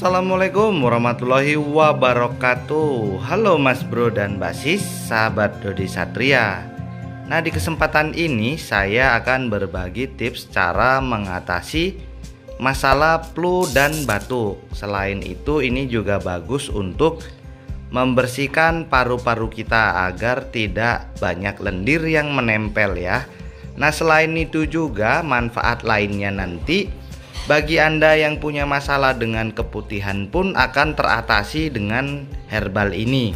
Assalamualaikum warahmatullahi wabarakatuh. Halo Mas Bro dan Mbak Sis, sahabat Dodi Satria. Nah, di kesempatan ini saya akan berbagi tips cara mengatasi masalah flu dan batuk. Selain itu, ini juga bagus untuk membersihkan paru-paru kita agar tidak banyak lendir yang menempel ya. Nah, selain itu juga manfaat lainnya nanti bagi Anda yang punya masalah dengan keputihan pun akan teratasi dengan herbal ini.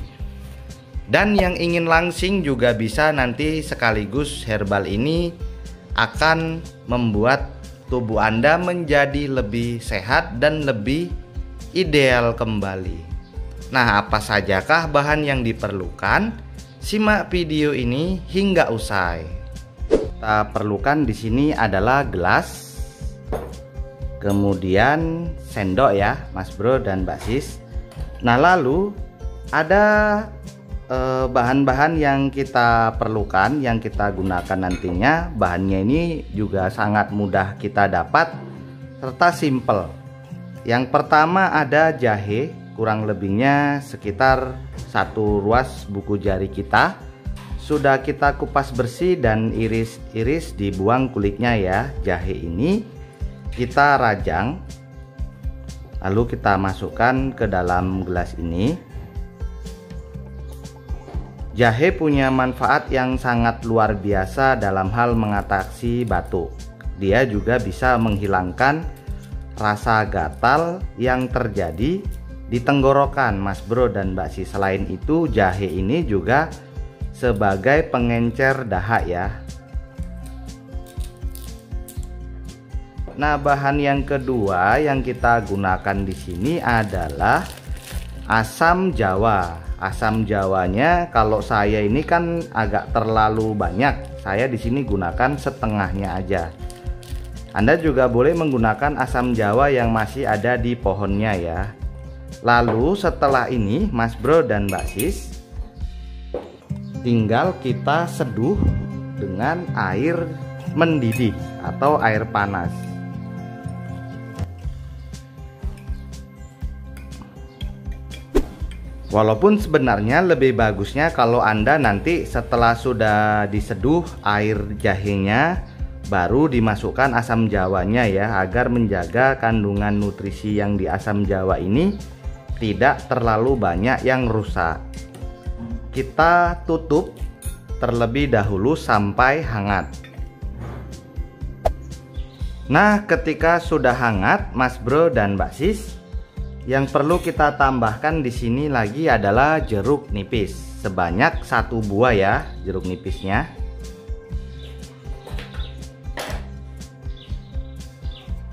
Dan yang ingin langsing juga bisa nanti sekaligus herbal ini akan membuat tubuh Anda menjadi lebih sehat dan lebih ideal kembali. Nah, apa sajakah bahan yang diperlukan? Simak video ini hingga usai. Kita perlukan di sini adalah gelas, kemudian sendok ya Mas Bro dan Mbak Sis. Nah, lalu ada bahan-bahan yang kita perlukan, yang kita gunakan nantinya. Bahannya ini juga sangat mudah kita dapat serta simple. Yang pertama ada jahe, kurang lebihnya sekitar 1 ruas buku jari kita. Sudah kita kupas bersih dan iris-iris, dibuang kulitnya ya. Jahe ini kita rajang, lalu kita masukkan ke dalam gelas ini. Jahe punya manfaat yang sangat luar biasa dalam hal mengatasi batuk. Dia juga bisa menghilangkan rasa gatal yang terjadi di tenggorokan Mas Bro dan Mbak Sis. Selain itu, jahe ini juga sebagai pengencer dahak ya. Nah, bahan yang kedua yang kita gunakan di sini adalah asam jawa. Asam jawanya kalau saya ini kan agak terlalu banyak. Saya di sini gunakan setengahnya aja. Anda juga boleh menggunakan asam jawa yang masih ada di pohonnya ya. Lalu setelah ini Mas Bro dan Mbak Sis, tinggal kita seduh dengan air mendidih atau air panas. Walaupun sebenarnya lebih bagusnya kalau Anda nanti setelah sudah diseduh air jahenya baru dimasukkan asam jawanya ya, agar menjaga kandungan nutrisi yang di asam jawa ini tidak terlalu banyak yang rusak. Kita tutup terlebih dahulu sampai hangat. Nah, ketika sudah hangat Mas Bro dan Mbak Sis, yang perlu kita tambahkan di sini lagi adalah jeruk nipis sebanyak 1 buah ya, jeruk nipisnya.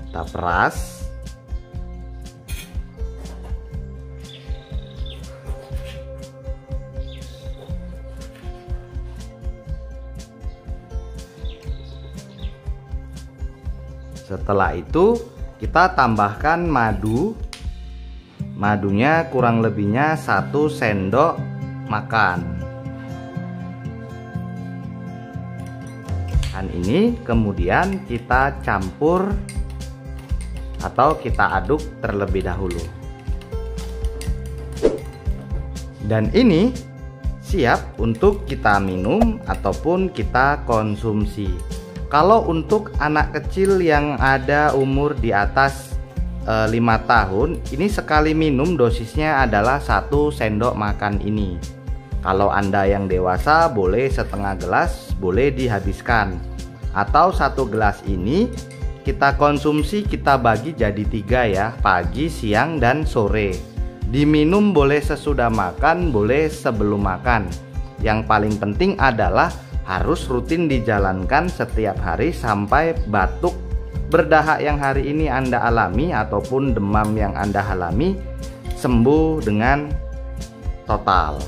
Kita peras. Setelah itu kita tambahkan madu. Madunya kurang lebihnya 1 sendok makan. Dan ini kemudian kita campur atau kita aduk terlebih dahulu. Dan ini siap untuk kita minum ataupun kita konsumsi. Kalau untuk anak kecil yang ada umur di atas 5 tahun, ini sekali minum dosisnya adalah 1 sendok makan ini. Kalau Anda yang dewasa boleh setengah gelas, boleh dihabiskan. Atau 1 gelas ini kita konsumsi, kita bagi jadi 3 ya, pagi, siang, dan sore. Diminum boleh sesudah makan, boleh sebelum makan. Yang paling penting adalah harus rutin dijalankan setiap hari sampai batuk berdahak yang hari ini Anda alami ataupun demam yang Anda alami sembuh dengan total.